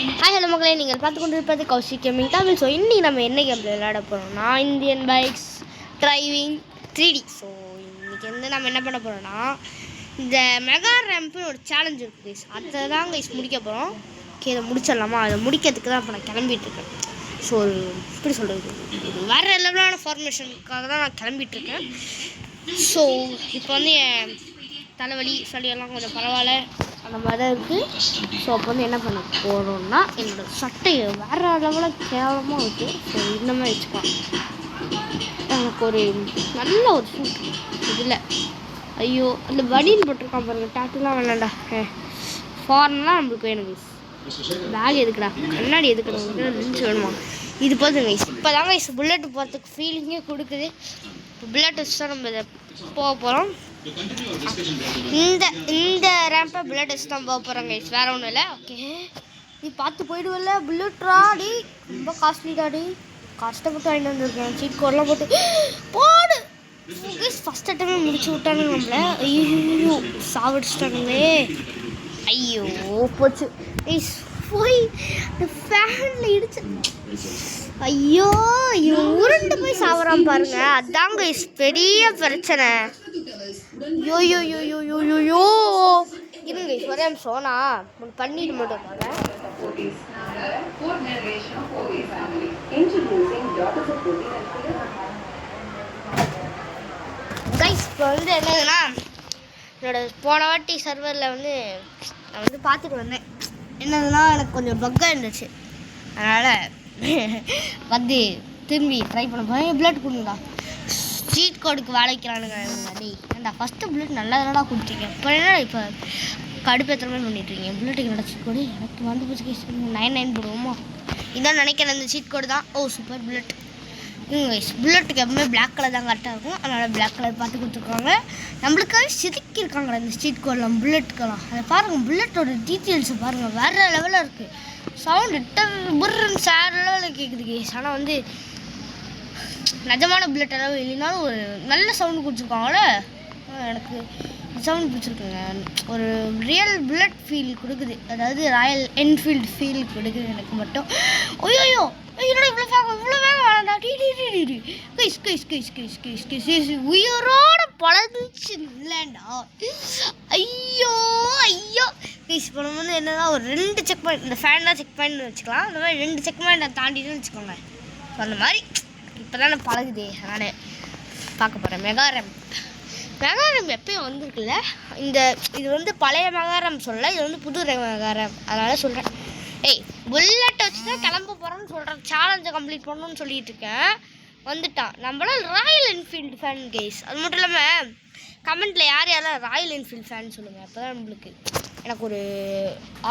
Hi hello மக்களே, நீங்கள் பார்த்து கொண்டு இருப்பது கௌஷிக் கேமிங் தமிழ். ஸோ இன்றைக்கி நம்ம என்ன கேமில் விளையாட போகிறோம்னா Indian bikes driving 3D. So இன்றைக்கி வந்து நம்ம என்ன பண்ண போகிறோம்னா இந்த மெகா ரேம்ப்னு ஒரு சேலஞ்ச் இருக்குது கைஸ். அதை தான் கைஸ் முடிக்க போகிறோம். ஓகே, இதை முடிச்சிடலாமா? அதை முடிக்கிறதுக்கு தான் இப்போ நான் கிளம்பிகிட்ருக்கேன். ஸோ எப்படி சொல்கிறது, இது வேறு லெவலான ஃபார்மேஷனுக்காக தான் நான் கிளம்பிகிட்ருக்கேன். ஸோ இப்போ வந்து என் தலைவலி சளியெல்லாம் கொஞ்சம் பரவாயில்ல அந்த மாதிரி தான் இருக்குது. ஸோ அப்போ வந்து என்ன பண்ண போகிறோம்னா என்னோடய சட்டை வேறு லெவலில் கேவலமாக இருக்குது. ஸோ இந்த மாதிரி வச்சுக்கலாம். எனக்கு ஒரு நல்ல ஒரு சூட் இதில் ஐயோ அந்த வடின்னு போட்டிருக்கான் பாருங்கள். டாட்டுலாம் வேணாண்டா, ஃபார்ன்லாம் நம்மளுக்கு வேணும் கைஸ். பேக் எதுக்குடா, கண்ணாடி எதுக்குடா, நினச்சி வேணுமா? இது போதும் கைஸ். இப்போ தான் கைஸ் புல்லெட்டு போகிறதுக்கு ஃபீலிங்கே கொடுக்குது. இப்போ புல்லெட் வச்சு தான் நம்ம இதை போக போகிறோம். இந்த ரேம்பை புல்லட் வச்சு தான் போக போகிறோம் கைஸ், வேறு ஒன்றும் இல்லை. ஓகே, நீ பார்த்து போயிடுவல்ல புல்லட்ரா டி, ரொம்ப காஸ்ட்லி தாடி, கஷ்டப்பட்டு வாங்கிட்டு வந்துருக்கேன். சீட் கோடெலாம் போட்டு போடு கைஸ். ஃபஸ்ட் அட்டமே முடிச்சு விட்டானுங்க நம்மளை. ஐயோ சாவடிச்சிட்டானுங்களே. ஐயோ போச்சு கைஸ், போய் இந்த ஃபேனில் இடிச்சு. ஐயோ இவன் உருண்டு போய் சாவறான் பாருங்க, அதான் கைஸ் பெரிய பிரச்சனை. யோ யோ யோ யோ யோ யோ யோ இருங்க கைஸ், ஒரே நிமிஷம் நான் பண்ணிட்டு மட்டும் பாருங்க. கைஸ் இப்போ வந்து என்னதுன்னா என்னோட போன வாட்டி சர்வரில் வந்து நான் வந்து பார்த்துட்டு வந்தேன். என்னதுன்னா எனக்கு கொஞ்சம் பக்காக இருந்துச்சு, அதனால் வந்து திரும்பி ட்ரை பண்ண போகிறேன். புல்லட் கொடுங்கடா, சீட் கோடுக்கு வேலைக்கிறானுங்க. டேய் ஏன்டா ஃபஸ்ட்டு புல்லட் நல்லா தானடா கொடுத்தீங்க, இப்போ என்ன இப்போ கடுப்பேற்றுற மாதிரி பண்ணிட்டுருக்கீங்க. புல்லட்டுக்கு என்னோட சீட் கோடு எனக்கு வந்து போச்சு கைஸ். 99 போடுவோமா, இதான் நினைக்கிறேன். அந்த சீட் கோடு தான். ஓ சூப்பர் புல்லட். கைஸ் புல்லட்டுக்கு எப்பவுமே பிளாக் கலர் தான் கரெக்டாக இருக்கும், அதனால் பிளாக் கலர் பார்த்து கொடுத்துருக்காங்க. நம்மளுக்காக செதுக்கியிருக்காங்களா இந்த ஸ்ட்ரீட் கோடெலாம் புல்லட்டுக்கெல்லாம். அதை பாருங்கள், புல்லட்டோட டீட்டெயில்ஸை பாருங்கள், வேறு லெவலில் இருக்குது. சவுண்டு புர்ன்னு சேர் லெவலில் கேட்குது கேஸ். ஆனால் வந்து நிஜமான புல்லட் அளவு இல்லைனாலும் ஒரு நல்ல சவுண்டு கொடுத்துருக்காங்களே. எனக்கு சவுண்ட் பிடிச்சிருக்குங்க, ஒரு ரியல் புல்லட் ஃபீல் கொடுக்குது. அதாவது ராயல் என்ஃபீல்டு ஃபீல் கொடுக்குது எனக்கு மட்டும். ஐயோ என்னோட இவ்வளோ வேகம் வேணாண்டா. Guys guys guys guys guys guys உயிரோட பழந்துச்சு இல்லைண்டா. ஐயோ ஐயோ கைஸ், இப்போ நம்ம வந்து என்னன்னா ஒரு 2 செக் பாயிண்ட், இந்த ஃபேன்லாம் செக் பாயிண்ட் வச்சுக்கலாம். அந்த மாதிரி 2 செக் பாயிண்ட் நான் தாண்டிட்டு வச்சுக்கோங்க. ஸோ அந்த மாதிரி இப்போ தான் நான் பழகுதே, அதனால் பார்க்க போகிறேன். மெகாரம் எப்பயும் வந்திருக்குல்ல, இது வந்து பழைய மெகாரம் சொல்லலை, இது வந்து புது மெகாரம், அதனால் சொல்கிறேன். ஏய் புல்லட் வச்சு தான் கிளம்ப போகிறோன்னு சொல்கிறேன். சேலஞ்சை கம்ப்ளீட் பண்ணணும்னு சொல்லிட்டு இருக்கேன். வந்துட்டான் நம்மளால் ராயல் என்ஃபீல்டு ஃபேன் கைஸ். அது மட்டும் இல்லாமல் கமெண்ட்டில் யார் யாரெல்லாம் ராயல் என்ஃபீல்டு ஃபேன் சொல்லுங்கள், அப்போ தான் நம்மளுக்கு எனக்கு ஒரு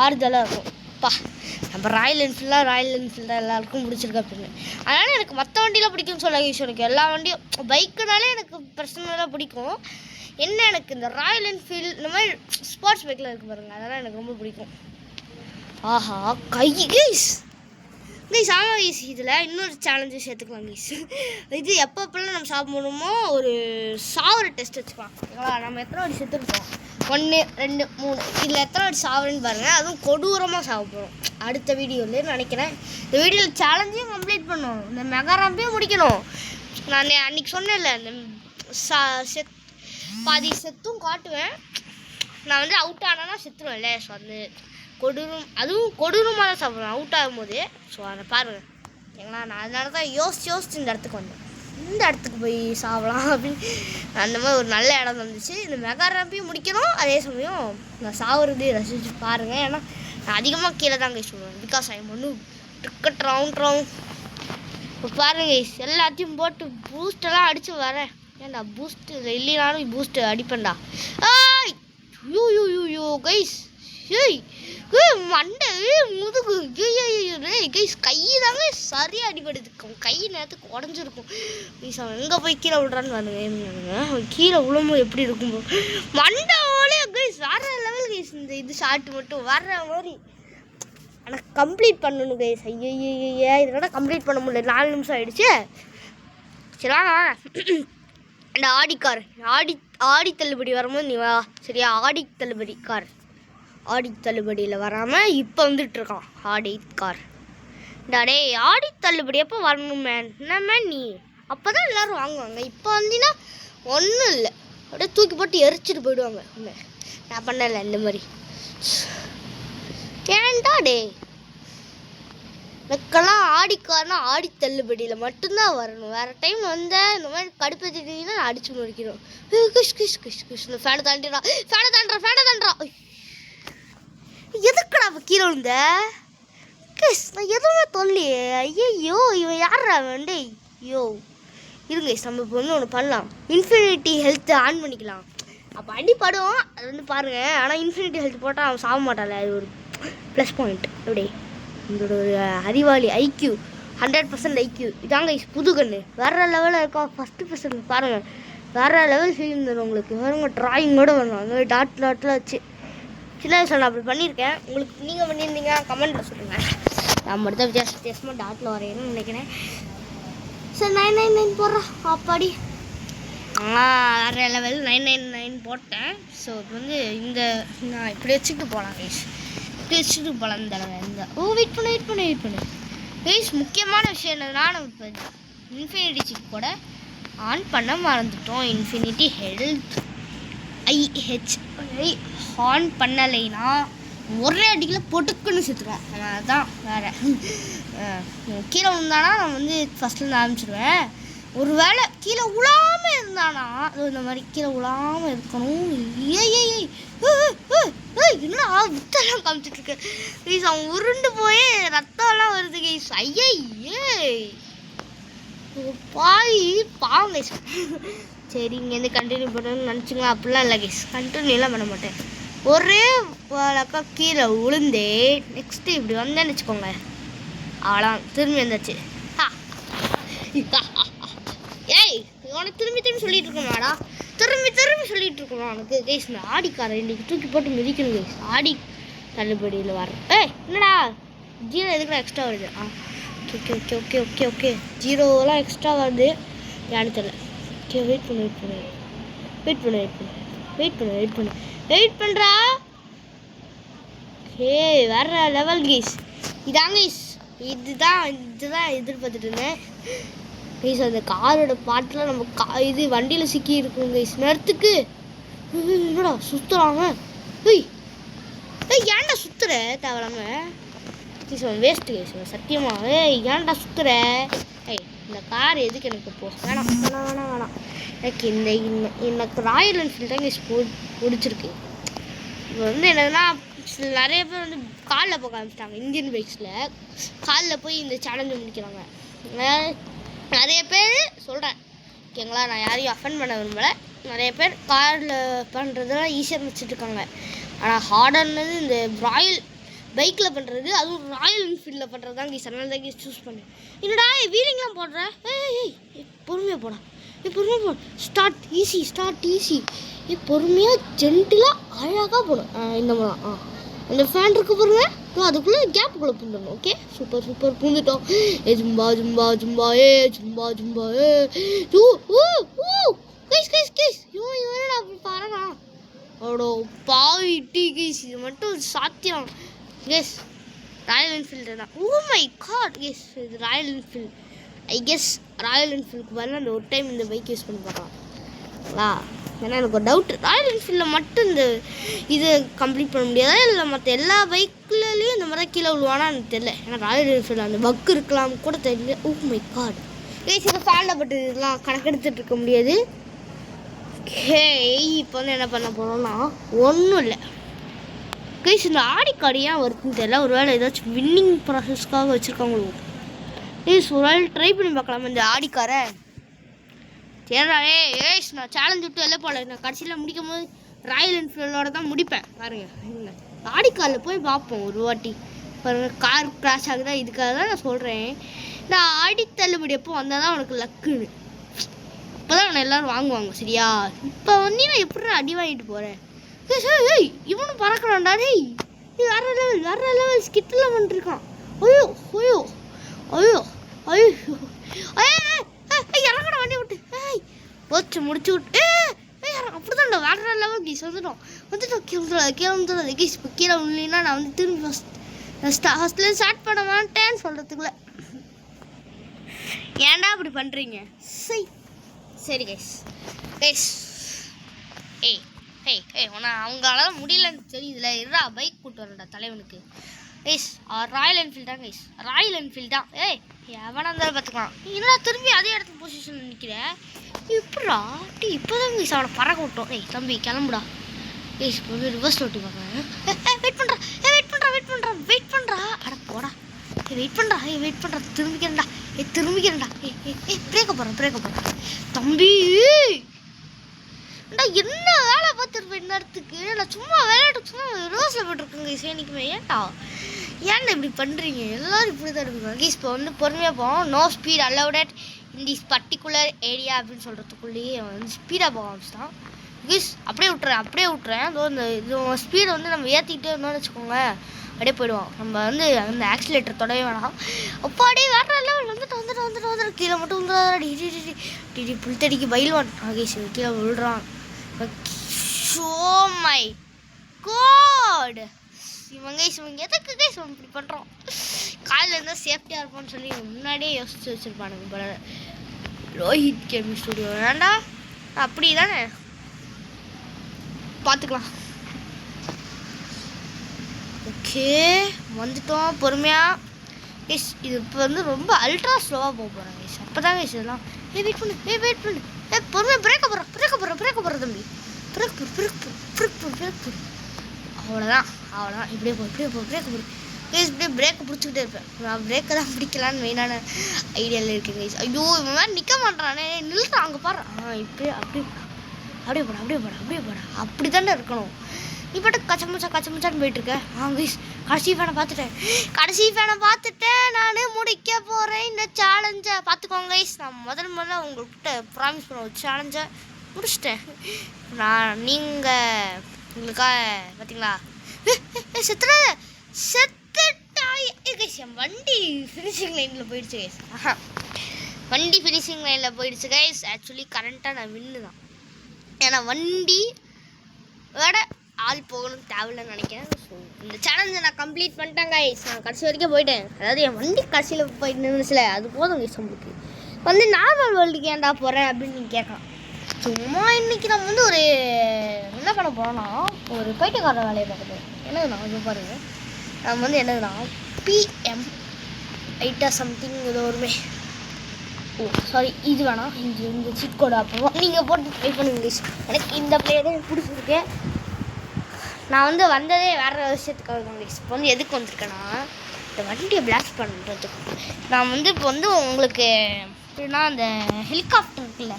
ஆறுதலாக இருக்கும். அப்பா நம்ம ராயல் என்ஃபீல்டாக எல்லாருக்கும் பிடிச்சிருக்கு அப்படின்னு. அதனால் எனக்கு மற்ற வண்டியெலாம் பிடிக்கும்னு சொல்ல கைஸ். எனக்கு எல்லா வண்டியும் பைக்குனாலே எனக்கு பர்சனலாக பிடிக்கும். என்ன எனக்கு இந்த ராயல் என்ஃபீல்டு இந்த மாதிரி ஸ்போர்ட்ஸ் பைக்கில் இருக்குது பாருங்கள், அதெல்லாம் எனக்கு ரொம்ப பிடிக்கும். ஆஹா கைஸ் ஆமாம் கைஸ், இதில் இன்னொரு சேலஞ்சு சேர்த்துக்கலாம் கைஸ். இது எப்பப்பெல்லாம் நம்ம சாப்பிடணுமோ ஒரு சாவர டெஸ்ட் வச்சுக்கலாம். நம்ம எத்தனை வாட்டி செத்துருக்கோம், 1 2 3, இதில் எத்தனை வாட்டி சாவரன்னு பாருங்கள். அதுவும் கொடூரமாக சாப்பிட்றோம் அடுத்த வீடியோவில் நினைக்கிறேன். இந்த வீடியோவில் சேலஞ்சையும் கம்ப்ளீட் பண்ணணும், இந்த மெகாராம்பையும் முடிக்கணும். நான் அன்றைக்கி சொன்னேன்ல, இந்த பாதி செத்தும் காட்டுவேன். நான் வந்து அவுட் ஆனால் செத்துருவேன்ல. ஸோ அந்த அதுவும் கொடூரமாக தான் சாப்பிடுவேன் அவுட் ஆகும்போது. ஸோ அதை பாருங்கள் ஏங்களா, நான் அதனால தான் யோசிச்சு இந்த இடத்துக்கு வந்தேன். இந்த இடத்துக்கு போய் சாப்பிடலாம் அப்படின்னு அந்த மாதிரி ஒரு நல்ல இடம் வந்துச்சு. இந்த மெகா ரேம்பையும் முடிக்கணும், அதே சமயம் நான் சாப்பிட்றது ரசிச்சு பாருங்கள். ஏன்னா நான் அதிகமாக கீழே தான் கைஸ் சொல்லுவேன், பிகாஸ் ஐ ஒன்று டிக்கெட் ரவுண்ட் இப்போ பாருங்கள் எல்லாத்தையும் போட்டு பூஸ்டெல்லாம் அடித்து வரேன். ஏன்டா பூஸ்ட்டு இல்லைனாலும் பூஸ்ட்டு அடிப்பேன்டா. You you you you guys, ஏய் மண்டை முதுகு கைஸ், கை தாங்க சரியாக அடிபடுது. கை நேரத்துக்கு உடஞ்சிருக்கும் கைஸ். அவன் எங்கே போய் கீழே விடுறான்னு பாருங்க. கீழே விழும்போது எப்படி இருக்கும் மண்டை ஓலே கைஸ், வேறு லெவல் கைஸ். இது ஷார்ட் மட்டும் வர்ற மாதிரி ஆனால் கம்ப்ளீட் பண்ணணும் கைஸ். ஐயோ இதோட கம்ப்ளீட் பண்ண முடியல, 4 நிமிஷம் ஆகிடுச்சு. சரி வாங்க அந்த ஆடி தள்ளுபடி வரும்போது நீ வா சரியா. ஆடி தள்ளுபடி கார் ஆடி தள்ளுபடியில் வராமல் இப்போ வந்துட்டுருக்கான் ஆடி கார். டே ஆடி தள்ளுபடி எப்போ வரணும் மேன்? என்ன மேன் நீ? அப்போ தான் எல்லோரும் வாங்குவாங்க. இப்போ வந்தீங்கன்னா ஒன்றும் இல்லை, அப்படியே தூக்கி போட்டு எரிச்சிட்டு போயிடுவாங்க. நான் பண்ணலை இந்த மாதிரி. ஏன்டா டே, எனக்கெல்லாம் ஆடிக்காரனா ஆடி தள்ளுபடியில் மட்டும்தான் வரணும். வேறு டைம் வந்தால் இந்த மாதிரி கடுப்பேற்றிட்டீங்கன்னா நான் அடிச்சு முடிக்கணும். கிஷ் கிஷ் கிஷ் கிஷ் ஃபேனை தாண்டிடா, ஃபேனை தாண்டா, ஃபேனை தாண்டா. எதுக்குடா அப்போ கீழே விழுந்த? கிஷ் நான் எதுவுமே தொல்லையே. ஐயோ இவன் யாரா வேண்டே? ஐயோ இருங்க, நம்ம இப்போ வந்து ஒன்று பண்ணலாம். இன்ஃபினிட்டி ஹெல்த்தை ஆன் பண்ணிக்கலாம். அப்போ அடிப்படும், அது வந்து பாருங்கள். ஆனால் இன்ஃபினிட்டி ஹெல்த் போட்டால் அவன் சாக மாட்டாள். அது ஒரு ப்ளஸ் பாயிண்ட். அப்படி உங்களோட ஒரு அறிவாளி ஐக்யூ 100% ஐக்யூ இதாங்க புது கண்ணு. வேறு லெவலில் இருக்கா. ஃபஸ்ட்டு பர்சன்ட் பாருங்கள், வேறு லெவல் ஃபீலிங் தரும் உங்களுக்கு. வேறுங்க ட்ராயிங்கோடு வரணும். அந்த மாதிரி டாட்டில் வச்சு சின்ன வயசில் நான் அப்படி பண்ணியிருக்கேன். உங்களுக்கு நீங்கள் பண்ணியிருந்தீங்க கமெண்ட்டில் சொல்லுங்கள். நான் மட்டும் தான் வித்தியாசமாக டாட்டில் வரையணும்னு நினைக்கிறேன். சரி 999 போடுறேன். அப்பாடி வேறு லெவல் 999 போட்டேன். ஸோ இப்போ வந்து இந்த நான் இப்படி வச்சுக்கிட்டு போகலாம் கைஸ், இப்படி வச்சுட்டு போகலாம். இந்த வெயிட் பண்ணு கைஸ். முக்கியமான விஷயம் என்னதுன்னா, நம்ம இப்போ இன்ஃபினிட்டி சிப் கூட ஆன் பண்ண மறந்துட்டோம். இன்ஃபினிட்டி ஹெல்த் IHI ஆன் பண்ணலைன்னா ஒரே அடிக்கில் பொட்டுக்குன்னு செத்துருவோம். அதுதான் வேறு. கீழே விழுந்தானா நான் வந்து ஃபஸ்ட்லேருந்து ஆரம்பிச்சிடுவேன். ஒரு வேளை கீழே விழாமல் இருந்தானா அது இந்த மாதிரி கீழே விழாமல் இருக்கணும். என்னடா வித்தெல்லாம் காமிச்சிட்ருக்கு கைஸ். அவன் உருண்டு போய் ரத்தம்லாம் வருது கைஸ். ஐயே பாய் பாவம் கைஸ். சரி இங்கேருந்து கண்டினியூ பண்ணணும்னு நினச்சிங்களா? அப்படிலாம் இல்லை கைஸ், கண்டினியூலாம் பண்ண மாட்டேன். ஒரே வழக்கா கீழே விழுந்தே நெக்ஸ்ட்டு இப்படி வந்தேன்னு வச்சுக்கோங்க, அவ்வளோதான் திரும்பி வந்தாச்சு. ஏய் உனக்கு திரும்பி சொல்லிட்டு இருக்கணும்டா, திரும்பி சொல்லிட்டு இருக்கணும் உனக்கு கைஸ். நான் ஆடிக்காரன் இன்னைக்கு தூக்கி போட்டு மிதிக்கணும் கைஸ். ஆடி தள்ளுபடியில் வரேன். என்னடா 0 எதுக்குடா எக்ஸ்ட்ரா வருது? Okay okay okay okay okay 0 extra வருது. யானு தெரியல. ஓகே வெயிட் பண்ணுறா. வேற லெவல் கைஸ். இதாங்க கைஸ், இதுதான் எதிர்பார்த்துட்டு இருந்தேன் கைஸ். அந்த காரோட பாட்டில் நம்ம இது வண்டியில் சிக்கி இருக்கும் கைஸ். நேரத்துக்கு என்னடா சுற்றுறாங்க? ஏன்டா சுற்றுற தேவையில்லாம கைஸ்? வேஸ்ட்டு கைஸ் சத்தியமாக. ஏன்டா சுற்றுற? இந்த கார் எதுக்கு எனக்கு போ? வேணாம் எனக்கு எனக்கு ராயல் என்ஃபீல்டு தான் கைஸ் பிடிச்சிருக்கு. இப்போ வந்து என்னதுன்னா, நிறைய பேர் வந்து காலில் போக ஆரம்பிச்சிட்டாங்க. இந்தியன் பைக்ஸில் காலில் போய் இந்த சேலஞ்சை முடிக்கிறாங்க. நிறைய பேர் சொல்கிறேன் ஓகேங்களா, நான் யாரையும் அஃபெண்ட் பண்ண விரும்பலை. நிறைய பேர் காரில் பண்ணுறதுலாம் ஈஸியாக நினச்சிட்ருக்காங்க. ஆனால் ஹார்டானது இந்த ராயல் பைக்கில் பண்ணுறது, அதுவும் ராயல் என்ஃபீல்டில் பண்ணுறது தான் கைஸ். அதனால தான் கைஸ் சூஸ் பண்ணேன். என்னடா வீலிங்லாம் போடுறேன். பொறுமையாக போடா, பொறுமையாக போ. Start easy. பொறுமையாக ஜென்டிலாக அழகாக போடும். இந்த மாதிரி அந்த ஃபேன் இருக்கு பாருங்க, அதுக்குள்ளே கேப்புக்குள்ளே பூந்துடணும். ஓகே சூப்பர் பூந்துட்டோம். ஜும்பா கைஸ் இவனடா அப்படி பாருங்க. அவ்வளோ பாவி டீ கைஸ். இது மட்டும் சாத்தியம் கைஸ். ராயல் என்ஃபீல்டு தான். ஓ மை காட் கைஸ், இது Royal Enfield. I guess Royal என்ஃபீல்டுக்கு பதிலாக அந்த ஒரு டைம் இந்த பைக் யூஸ் பண்ணி பார்க்கலாம். ஏன்னா எனக்கு ஒரு டவுட், ராயல் என்ஃபீல்டில் மட்டும் இந்த இது கம்ப்ளீட் பண்ண முடியாதா, இல்லை மற்ற எல்லா பைக்லேயும் இந்த மாதிரி கீழே விழுவானா எனக்கு தெரியல. ஏன்னா ராயல் என்ஃபீல்டு அந்த பக் இருக்கலாம் கூட தெரியல. ஓ மை காட் கைஸ், இது ஃபேனில் பட்டு இதெல்லாம் கணக்கெடுத்துட்டு இருக்க முடியாது. இப்போ வந்து என்ன பண்ண போகிறோம்னா, ஒன்றும் இல்லை கைஸ். இந்த ஆடிக்கார்டு ஏன் வருதுன்னு தெரியல. ஒரு வேளை ஏதாச்சும் வின்னிங் ப்ராசஸ்க்காக வச்சுருக்காங்களோ கைஸ். ஒரு வேளை ட்ரை பண்ணி பார்க்கலாம் இந்த ஆடிக்காரை. சரிடா ஏஸ், நான் சேலஞ்ச் விட்டு வெளில போகல. நான் கடைசியில் முடிக்கும் போது ராயல் என்ஃபீல்டோட தான் முடிப்பேன். பாருங்கள் ஆடிக்காரில் போய் பார்ப்போம் ஒரு வாட்டி. பாருங்கள் கார் கிராஷ் ஆகுதா, இதுக்காக தான் நான் சொல்கிறேன். நான் ஆடி தள்ளுபடி எப்போ வந்தால் தான் உனக்கு லக்குன்னு, அப்போ தான் உன்னை எல்லோரும் வாங்குவாங்க சரியா. இப்போ வந்து நான் எப்படி அடி வாங்கிட்டு போகிறேன். இவனும் பறக்கிறான்டா. டேய் வேற லெவல் ஸ்கிட்டில் பண்ணிருக்கான். ஐயோ இறங்கடா வண்டி விட்டு. போச்சு முடிச்சு விட்டு. அப்படிதான் வேற லெவல் கைஸ் வந்துட்டோம் கீழே வந்துடாது கைஸ். இப்போ கீழே இல்லைன்னா நான் வந்து திரும்பி ஃபஸ்ட்ல ஸ்டார்ட் பண்ண மாட்டேன்னு சொல்கிறதுக்குள்ள ஏன்டா அப்படி பண்ணுறீங்க? சரி கைஸ் ஏய் ஏய் ஏய் உன்னை அவங்களால முடியலன்னு தெரியுதுல. இருடா பைக் கூட்டு வரேன்டா தலைவனுக்கு. கைஸ் ராயல் என்ஃபீல்ட் தான் கைஸ், ராயல் என்ஃபீல்ட் தான். ஏய் எவனா இருந்தாலும் பார்த்துக்கலாம். என்னடா திரும்பி அதே இடத்துல பொசிஷனில் நிற்கிறேன் இப்படா? இப்போதான் கைஸ் அவனை பறக்க விட்டோம். ஏய் தம்பி கிளம்புடா கைஸ். இப்போ வந்து ரிவர்ஸ் ஓட்டி பார்க்குறேன். வெயிட் பண்ணுறா அட போடா. வெயிட் பண்ணுறா திரும்பிக்கிறேன்டா. பிரேக்க போகிறேன் தம்பி. என்ன வேலை பார்த்துருப்பேன் இந்நேரத்துக்கு? நான் சும்மா விளையாட்டு சும்மா ரோஸில் போட்டிருக்கேங்க சேனிக்குமே. ஏன்டா இப்படி பண்ணுறீங்க? எல்லோரும் இப்படி தான் எடுப்பாங்க கைஸ். இப்போ வந்து பொறுமையாக போவோம். No speed allowed in this particular area அப்படின்னு சொல்கிறதுக்குள்ளேயே வந்து ஸ்பீடாக போக ஆரம்பிச்சிட்டான் கைஸ். அப்படியே விட்டுறேன். இது ஸ்பீடை வந்து நம்ம ஏற்றிக்கிட்டே இருந்தோம்னு வச்சுக்கோங்க, அப்படியே போயிடுவோம். நம்ம வந்து அந்த ஆக்சிலேட்டர் தொடவே வேணாம். அப்பாடி வேற லெவல் வந்துட்டு கீழே மட்டும் வந்துடாடி புல்தடிக்கு பயில்வான் கைஸ். கீழே விழுறான். ஓ மை காட், இவங்க எதுக்கு கைஸ் இப்படி பண்ணுறோம்? காலையில் இருந்தால் சேஃப்டியாக இருப்போம்னு சொல்லி முன்னாடியே யோசிச்சு வச்சுருப்பானுங்க போல. ரோஹித் கேமிங் ஸ்டுடியோ வேண்டா அப்படி தானே, பார்த்துக்கலாம். ஓகே வந்துட்டோம் பொறுமையாக கைஸ். இது இப்போ வந்து ரொம்ப அல்ட்ரா ஸ்லோவாக போக போகிறேன் கைஸ். அப்போ தான் கைஸ் இதெல்லாம் வெயிட் பண்ணு பொறுமையாக பிரேக்க போடுற தம்பி. பிரேக் அவ்வளோதான் இப்படியே போ பிரேக் போடு கைஸ். இப்படியே பிரேக்கை பிடிச்சிக்கிட்டே இருப்பேன். நான் பிரேக்கை தான் பிடிக்கலான்னு மெயினான ஐடியாவில் இருக்கேன் கைஸ். ஐயோ இவன் மாதிரி நிற்க மாட்டானே, நில்லுறான் அங்கே பாரு. இப்படியே அப்படியே போட அப்படி தானே இருக்கணும். நீ பாட்டு கச்சமுச்சான்னு போயிட்டுருக்க. கைஸ் கடைசி ஃபேனை பார்த்துட்டேன். நான் முடிக்க போகிறேன் இந்த சேலஞ்சை. பார்த்துக்கோங்க கைஸ். நான் முதல்ல உங்கள்கிட்ட ப்ராமிஸ் பண்ண ஒரு சேலஞ்சை முடிச்சிட்டேன். நீங்கள் உங்களுக்காக பார்த்தீங்களா செத்துட்டாய் கைஸ். என் வண்டி ஃபினிஷிங் லைனில் போயிடுச்சு கைஸ். வண்டி ஃபினிஷிங் லைனில் போயிடுச்சு கைஸ். ஆக்சுவலி கரண்ட்டாக நான் வின்னு தான். ஏன்னா வண்டி விட ஆள் போகணும் தேவையில்லைன்னு நினைக்கிறேன். ஸோ இந்த சேலஞ்சை நான் கம்ப்ளீட் பண்ணிட்டேன் கைஸ். நான் கடைசி வரைக்கும் போயிட்டேன். அதாவது என் வண்டி கடைசியில் போயிட்டு நின்றுச்சுல, அது போதும் கைஸ். உங்களுக்கு வந்து நார்மல் வேர்ல்டுக்கு ஏன்டா போகிறேன் அப்படின்னு நீங்கள் கேட்கலாம். சும்மா இன்றைக்கி நம்ம வந்து ஒரு என்ன பண்ண போகிறோன்னா, ஒரு பைத்தியக்கார வேலையை பார்க்குறோம். என்னதுண்ணா இது பாருங்கள். நம்ம வந்து என்னதுன்னா PM ஐட்டா சம்திங் இது வருமே. சாரி இது வேணாம், இந்த சீட் கோடு அப்போ நீங்கள் போட்டு ட்ரை பண்ணுங்க கைஸ். எனக்கு இந்த பிளேயரே பிடிச்சிருக்கு. நான் வந்து வந்ததே வேறு விஷயத்துக்காக தான் கைஸ். இப்போ வந்து எதுக்கு வந்திருக்கேன்னா, இந்த வண்டியை பிளாஸ்ட் பண்ணுறதுக்கு. நான் வந்து இப்போ வந்து உங்களுக்கு எப்படின்னா, அந்த ஹெலிகாப்டர் இருக்குல்ல,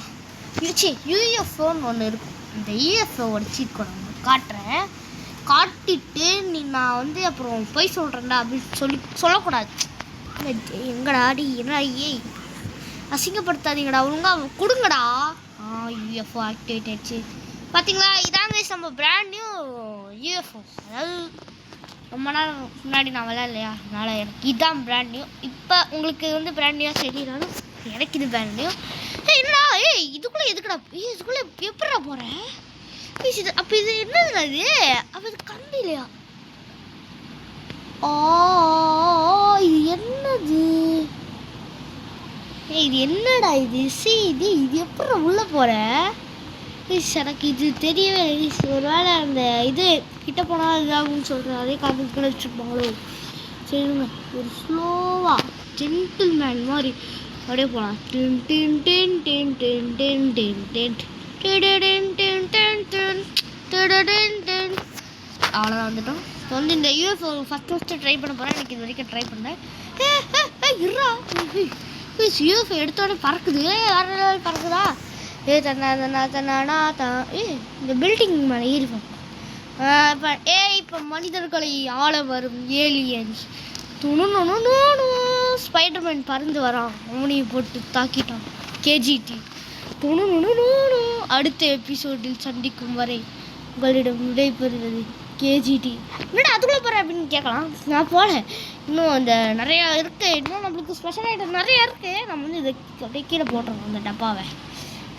UFOன்னு ஒன்று இருக்கும். இந்த UFOவோட சீட் கோடை காட்டுறேன். காட்டிட்டு நான் வந்து அப்புறம் போய் சொல்கிறேன்டா அப்படின்னு சொல்லக்கூடாது. எங்கடா என்ன ஏய் அசிங்கப்படுத்தாதீங்கடா, ஒழுங்கா கொடுங்கடா. UFO ஆக்டிவேட் ஆயிடுச்சு பார்த்தீங்களா? இதாங்க நம்ம பிராண்ட் நியூ UFO. அதாவது ரொம்ப நாள் முன்னாடி நான் விளையாடலையா, அதனால் எனக்கு இதுதான் பிராண்ட் நியூ. இப்போ உங்களுக்கு வந்து பிராண்ட் நியூவாக தெரியலாலும் எனக்கு இது பிராண்ட் நியூ. என்னடா இதுக்குள்ளே எதுக்குடா? இதுக்குள்ளே எப்படா போகிறேன்? இது அப்போ இது என்னதுடா இது? அப்போ இது கம்பி இல்லையா? இது என்னது? இது என்னடா இது? இது எப்படி உள்ளே போகிற? எனக்கு இது தெரியவே. ஒரு வேளை அந்த இது கிட்ட போனால் இதாகும்னு சொல்கிறேன். அதே காப்பி கூட வச்சுருப்பாங்களோ. சரிங்க, ஒரு ஸ்லோவாக ஜென்டில்மேன் மாதிரி அப்படியே போகலாம். அவ்வளோதான் வந்துட்டோம். இப்போ வந்து இந்த UFO ஃபஸ்ட்டு ட்ரை பண்ண போகிறேன். எனக்கு இது வரைக்கும் ட்ரை பண்ணேன். இருறா UFO எடுத்தோடனே பறக்குது. வேறு லெவல் பறக்குதா? இந்த பில்டிங் மேலே ஏறிப்போம். இப்போ மனிதர்களை ஆள வரும் ஏலியன்ஸ். ஸ்பைடர்மேன் பறந்து வரான். அவனையை போட்டு தாக்கிட்டான் KGT. அடுத்த எபிசோடில் சந்திக்கும் வரை உங்களிடம் விடைபெறுவது KGT. என்னடா அதுக்குள்ளே போகிறேன் அப்படின்னு கேட்கலாம். நான் போகல, இன்னும் அந்த நிறையா இருக்குது. இன்னும் நம்மளுக்கு ஸ்பெஷல் ஐட்டம் நிறையா இருக்குது. நம்ம வந்து இதை அப்படியே கீழே போட்டுறோம் அந்த டப்பாவை.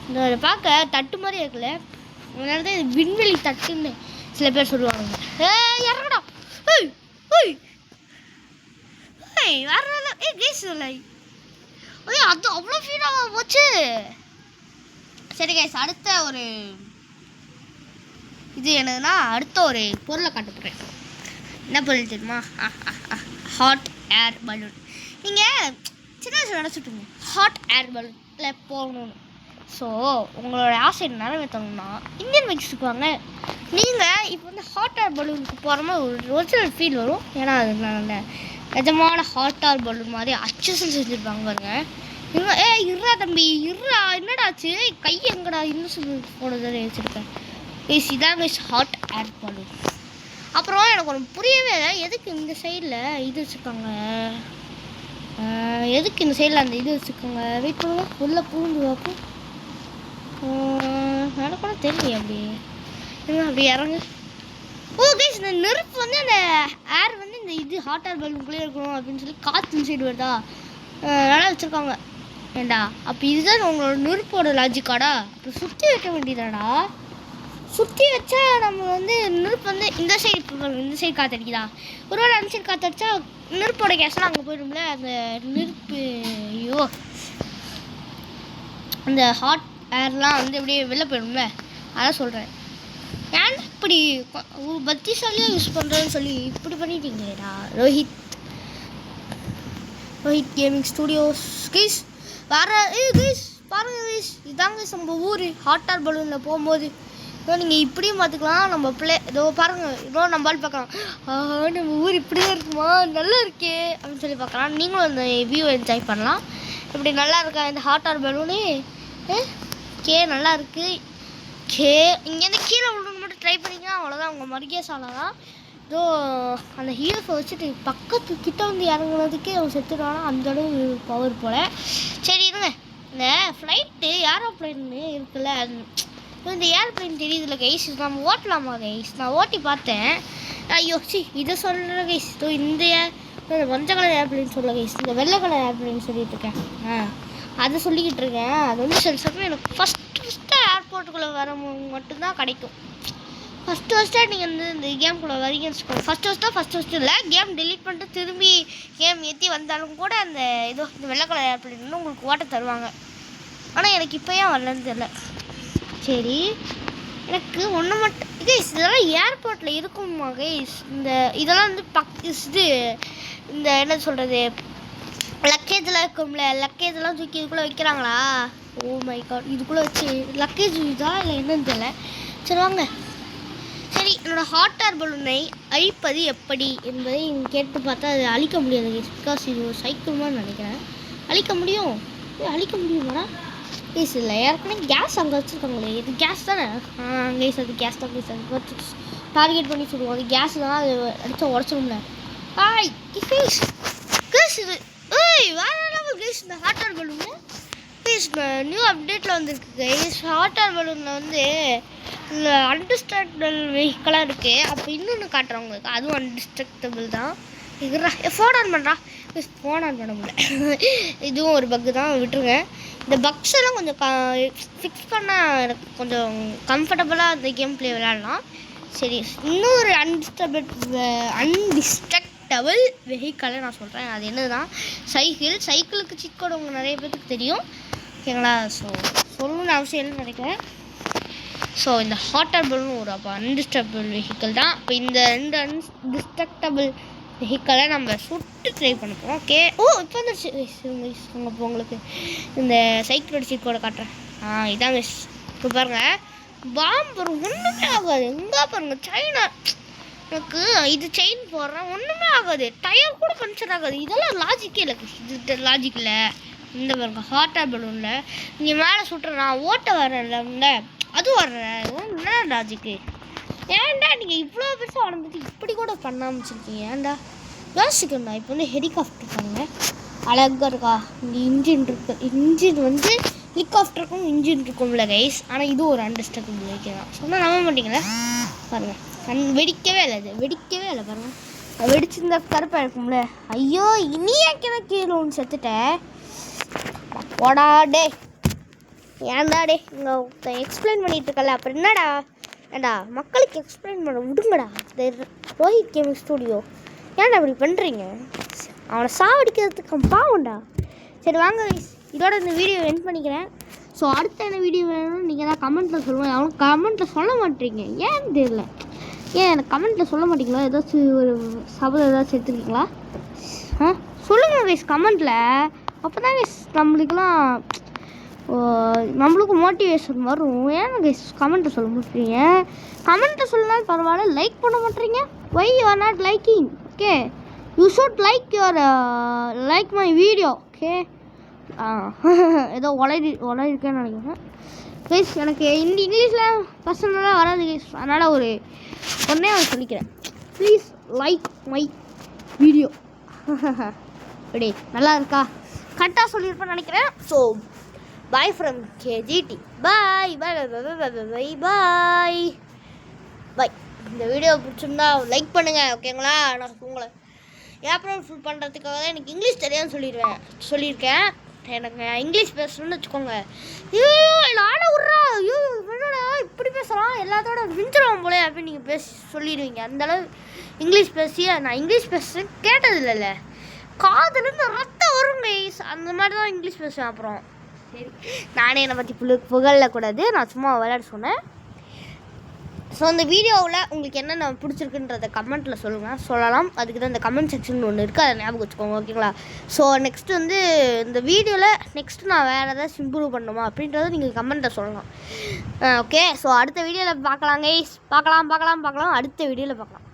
இந்த பார்க்க தட்டு மாதிரி இருக்குல்ல, அதனால தான் இது விண்வெளி தட்டுன்னு சில பேர் சொல்லுவாங்க. இறங்கடா. ஏய் ஏய் ஏய் வேற கேஸ் இல்லை. அது அவ்வளோ ஃபீலாக போச்சு. சரி கைஸ், அடுத்த ஒரு இது என்னதுன்னா, அடுத்த ஒரு பொருளை காட்ட போகிறேன். என்ன பொருள் தெரியுமா? Hot air balloon. நீங்கள் சின்ன வயசில் நினச்சிட்டுங்க ஹாட் ஏர் பலூனில் போகணுன்னு. ஸோ உங்களோட ஆசை நிறைவேற்றணும்னா இந்தியன் பைக்ஸுக்கு வாங்க. நீங்கள் இப்போ வந்து ஹாட் ஏர் பலூனுக்கு போகிற மாதிரி ஒரு ஒரிஜினல் ஃபீல் வரும். ஏன்னா அது நல்ல நிஜமான ஹாட் ஏர் பலூன் மாதிரி அச்சசல் செஞ்சுருப்பாங்க பாருங்க. இருறா தம்பி இருறா, என்னடாச்சு கை எங்கடா இன்னும் போனது வச்சுருக்கேன். இதான் ஹாட் ஏர் பலூன். அப்புறம் எனக்கு ஒன்று புரியவே இல்லை, எதுக்கு இந்த சைடில் இது வச்சுருக்காங்க, எதுக்கு இந்த சைடில் அந்த இது வச்சுருக்காங்க. வெயிட் பண்ணுங்க, உள்ளே பூந்து பார்ப்போம். எனக்கு கூட தெரியல. அப்படி இறங்கு. ஓ கைஸ், இந்த நெருப்பு வந்து அந்த ஏர் வந்து இந்த இது ஹாட் ஏர் பலூனுக்குள்ளே இருக்கணும் அப்படின்னு சொல்லி காற்று சைடு வருதா, நல்லா வச்சுருக்காங்க. ஏண்டா அப்போ இதுதான் உங்களோட நெருப்போட லாஜிக்காடா? அப்போ சுற்றி வைக்க வேண்டியதாடா. சுற்றி வச்சா நம்ம வந்து நெருப்பு வந்து இந்த சைடு காற்றடிக்குதா, ஒருவேளை அந்த சைடு காற்றடிச்சா நெருப்போட கேஸ்லாம் அங்கே போயிடும்ல. அந்த நெருப்பு ஐயோ அந்த ஹாட் ஏர்லாம் வந்து அப்படியே வெளில போயிடும்ல, அதான் சொல்கிறேன். ஏன் இப்படி பத்திசாலியாக யூஸ் பண்ணுறேன்னு சொல்லி இப்படி பண்ணிட்டீங்களேடா. ரோஹித் கேமிங் ஸ்டூடியோஸ் கைஸ் வேறு. கைஸ் பாருங்கள் கைஸ், இதாங்க நம்ம ஊர் ஹாட் ஏர் பலூனில் போகும்போது. நீங்கள் இப்படியும் பார்த்துக்கலாம். நம்ம இதோ பாருங்கள், இதோ நம்மளால் பார்க்கலாம். நம்ம ஊர் இப்படியே இருக்குமா, நல்லா இருக்கே அப்படின்னு சொல்லி பார்க்கலாம். நீங்களும் அந்த வியூ என்ஜாய் பண்ணலாம். இப்படி நல்லா இருக்கா இந்த ஹாட் ஏர் பலூனு? நல்லா இருக்குது. இங்கேருந்து கீழே விழுந்து மட்டும் ட்ரை பண்ணிங்கன்னா அவ்வளோதான், உங்கள் மருகே சாலை தான். இதோ அந்த ஹீரோஸை வச்சுட்டு பக்கத்து கிட்ட வந்து இறங்குனதுக்கே அவன் செத்துடுவானா, அந்தளவு பவர் போல். சரி இருங்க, இந்த ஃப்ளைட்டு ஏரோப்ளைன்னு இருக்குல்ல, இந்த ஏர்ப்ளைன் தெரியுதுல்ல கைஸ், நம்ம ஓட்டலாமா கைஸ்? நான் ஓட்டி பார்த்தேன். ஐயோ இதை சொல்கிற கைஸ். இந்த மஞ்சள் கலர் ஏர்ப்ளைன் சொல்ல கைஸ், இந்த வெள்ளை கலர் ஏர்ப்ளைன் சொல்லிட்டு இருக்கேன். அதை சொல்லிக்கிட்டு இருக்கேன். அது வந்து சில சமயம் எனக்கு ஃபஸ்ட்டு ஏர்போர்ட்டுக்குள்ளே வர மட்டும்தான் கிடைக்கும். ஃபஸ்ட்டு நீங்கள் வந்து இந்த கேம்குள்ளே வரீங்கன்னு ஃபஸ்ட்டு இல்லை, கேம் டெலீட் பண்ணிட்டு திரும்பி கேம் ஏற்றி வந்தாலும் கூட அந்த இந்த வெள்ளை கலர் ஏர்ப்ளைன் உங்களுக்கு ஓட்ட தருவாங்க. ஆனால் எனக்கு இப்போ ஏன் வரலன்னு தெரியல. சரி எனக்கு ஒன்று மட்டும் கைஸ், இதெல்லாம் ஏர்போர்ட்டில் இருக்குமா கைஸ்? இதெல்லாம் வந்து இது இந்த என்ன சொல்கிறது, லக்கேஜெலாம் இருக்கும்ல, லக்கேஜெல்லாம் தூக்கி இதுக்குள்ளே வைக்கிறாங்களா? ஓ மை காட், இதுக்குள்ளே வச்சு லக்கேஜ் இதா இல்லை என்னன்னு தெரியல. சரி வாங்க. சரி, என்னோடய ஹாட் ஏர் பலூனை அழிப்பது எப்படி என்பதை கேட்டு பார்த்தா அது அழிக்க முடியாது கைஸ். பிகாஸ் இது ஒரு சைக்கிள் மாதிரி நினைக்கிறேன். அழிக்க முடியுமாடா கைஸ்? இல்லை, ஏற்கனவே கேஸ் அங்கே வச்சுருக்காங்களே, இது கேஸ் தானே? கைஸ் அது கேஸ் தான் கைஸ். அது டார்கெட் பண்ணி சொல்லுவோம், அது கேஸ் தான், அது அடித்தா உடச்சிடும்ல. கைஸ் இது வேறு லெவல் கைஸ். இந்த hot air balloon guys new அப்டேட்டில் வந்துருக்கு கைஸ். ஹாட் ஏர் பலூனில் வந்து இந்த அன்டிஸ்ட்ரக்டபிள் வெஹிக்கலாக இருக்குது. அப்போ இன்னொன்று காட்டுறேன் உங்களுக்கு, அதுவும் அன்டிஸ்ட்ரக்டபிள் தான். இதுரா ஃபோன் ஆன் பண்ணுறா கைஸ், ஃபோன் ஆன் பண்ண முடியல. இதுவும் ஒரு பக்கு தான், விட்டுருங்க. இந்த பக்ஸ் எல்லாம் கொஞ்சம் ஃபிக்ஸ் பண்ணால் எனக்கு கொஞ்சம் கம்ஃபர்டபுளாக அந்த கேம் பிளே விளையாடலாம். சரி, இன்னொரு அன்டிஸ்ட்ரக்டபிள் வெஹிக்கலை நான் சொல்கிறேன். அது என்னதுன்னா சைக்கிளுக்கு சிக் கோடு உங்கள் நிறைய பேருக்கு தெரியும் ஓகேங்களா? ஸோ சொல்லணும்னு அவசியம் இல்லைன்னு நினைக்கிறேன். ஸோ இந்த ஹாட் ஏர் பலூன் ஒரு அப்போ அன்டிஸ்ட்ரக்டபிள் வெஹிக்கிள் தான். இப்போ இந்த 2 அன்டிஸ்ட்ரக்டபிள் வெஹிக்கலை நம்ம சுட்டு ட்ரை பண்ணிப்போம். ஓகே. இப்போ வந்துருச்சு இப்போ உங்களுக்கு இந்த சைக்கிளோட சீக்கோட காட்டுறேன். இதாங்க இப்போ பாருங்கள், பாம்பு ஒன்றுமே ஆகாது. எங்கே பாருங்கள், சைனா எனக்கு இது செயின் போடுறேன், ஒன்றுமே ஆகாது. டயர் கூட பஞ்சர் ஆகாது. இதெல்லாம் லாஜிக்கே இல்லை, இது லாஜிக் இல்லை. இந்த பாருங்க ஹாட் ஏர் பலூனில் நீங்கள் மேலே சுட்டுறேன், நான் ஓட்ட வரேன்ல அது வர்றேன். என்ன லாஜிக்கு? ஏன்டா நீங்கள் இவ்வளோ பெருசாக வளர்ந்துட்டு இப்படி கூட பண்ண ஆரம்பிச்சிருக்கீங்க? ஏன்டா யோசிக்கண்டா. இப்போ வந்து ஹெலிகாப்டர் பாருங்க, அழகாக இருக்கா? இங்கே இன்ஜின் வந்து ஹெலிகாப்டருக்கும் இன்ஜின் இருக்கும்ல கைஸ். ஆனால் இது ஒரு அண்டர்ஸ்டாண்டபிள் வெஹிக்கிள் தான். சொன்னால் நம்ப மாட்டீங்களா? பாருங்கள், வெடிக்கவே இல்லை பாருங்கள். வெடிச்சிருந்தா கருப்பாக இருக்கும்ல. ஐயோ, இனியே கிணக்கீழே ஒன்று செத்துட்டேன். போடா டே. ஏன்டா டே இங்கே எக்ஸ்பிளைன் பண்ணிட்டு இருக்கல அப்புறம் என்னடா ஏண்டா மக்களுக்கு எக்ஸ்பிளைன் பண்ண விடுங்கடா. இந்த ரோஹித் கேமிங் ஸ்டூடியோ ஏன்டா இப்படி பண்ணுறீங்க? அவனை சாவடிக்கிறதுக்கு பாவம்டா. சரி வாங்க இதோட இந்த வீடியோ எண்ட் பண்ணிக்கிறேன். ஸோ அடுத்த என்ன வீடியோ வேணும்னு நீங்கள் தான் கமெண்ட்டில் சொல்லுங்கள். அவனுக்கு கமெண்ட்டில் சொல்ல மாட்டீங்க ஏன்னு தெரியல. ஏன் எனக்கு கமெண்ட்டில் சொல்ல மாட்டீங்களா? ஏதாச்சும் ஒரு சபதம் ஏதாச்சும் எடுத்துருக்கீங்களா? சொல்லுங்கள் கைஸ் கமெண்ட்டில். அப்போ தான் கைஸ் நம்மளுக்கு மோட்டிவேஷன் வரும். ஏன் கைஸ் கமெண்ட்டை சொல்ல மாட்டீங்க? கமெண்ட்டை சொல்லலாம் பரவாயில்ல, லைக் பண்ண மாட்டீங்க. Why you are not liking? Okay you should like my video. Okay ஏதோ உளறிருக்கேன்னு நினைக்கிறேன் கைஸ். எனக்கு இங்கிலீஷில் பர்சனலாக வராது கைஸ், அதனால் ஒன்றே சொல்லிக்கிறேன். Please like my video. அப்படி நல்லா இருக்கா? கரெக்டாக சொல்லியிருப்பேன்னு நினைக்கிறேன். So bye from KGT. பாய் பாய் பாய் பாய் பாய். இந்த வீடியோ பிடிச்சிருந்தா லைக் பண்ணுங்கள் ஓகேங்களா? நான் உங்களை ஏப்ரல் ஃபுல் பண்ணுறதுக்காக தான் எனக்கு இங்கிலீஷ் தெரியாதுன்னு சொல்லியிருக்கேன். எனக்கு இங்கிலீஷ் பேசணும்னு வச்சுக்கோங்க. ஐயோ நானே விட்றா, ஐயோ என்னடா இப்படி பேசலாம், எல்லாத்தோட விஞ்சிருவோம் போல அப்படின்னு நீங்கள் சொல்லிடுவீங்க. அந்தளவு இங்கிலீஷ் நான் இங்கிலீஷ் பேச கேட்டதில்லைல்ல, காதுலேருந்து ரத்தம் வரும் கைஸ், அந்த மாதிரி தான் இங்கிலீஷ் பேசுவேன். அப்புறம் சரி நானே என்னை பற்றி புகழக்கூடாது, நான் சும்மா விளையாட சொன்னேன். ஸோ அந்த வீடியோவில் உங்களுக்கு என்னென்ன பிடிச்சிருக்குன்றத கமெண்ட்டில் சொல்லலாம். அதுக்கு தான் இந்த கமெண்ட் செக்ஷன் ஒன்று இருக்குது, அதை ஞாபகம் வச்சுக்கோங்க ஓகேங்களா? ஸோ நெக்ஸ்ட்டு இந்த வீடியோவில் நெக்ஸ்ட்டு நான் வேறு ஏதாச்சும் இம்ப்ரூவ் பண்ணணுமா அப்படின்றத நீங்கள் கமெண்ட்டில் சொல்லலாம். ஓகே ஸோ அடுத்த வீடியோவில் பார்க்கலாம் கைஸ். பார்க்கலாம் அடுத்த வீடியோவில் பார்க்கலாம்.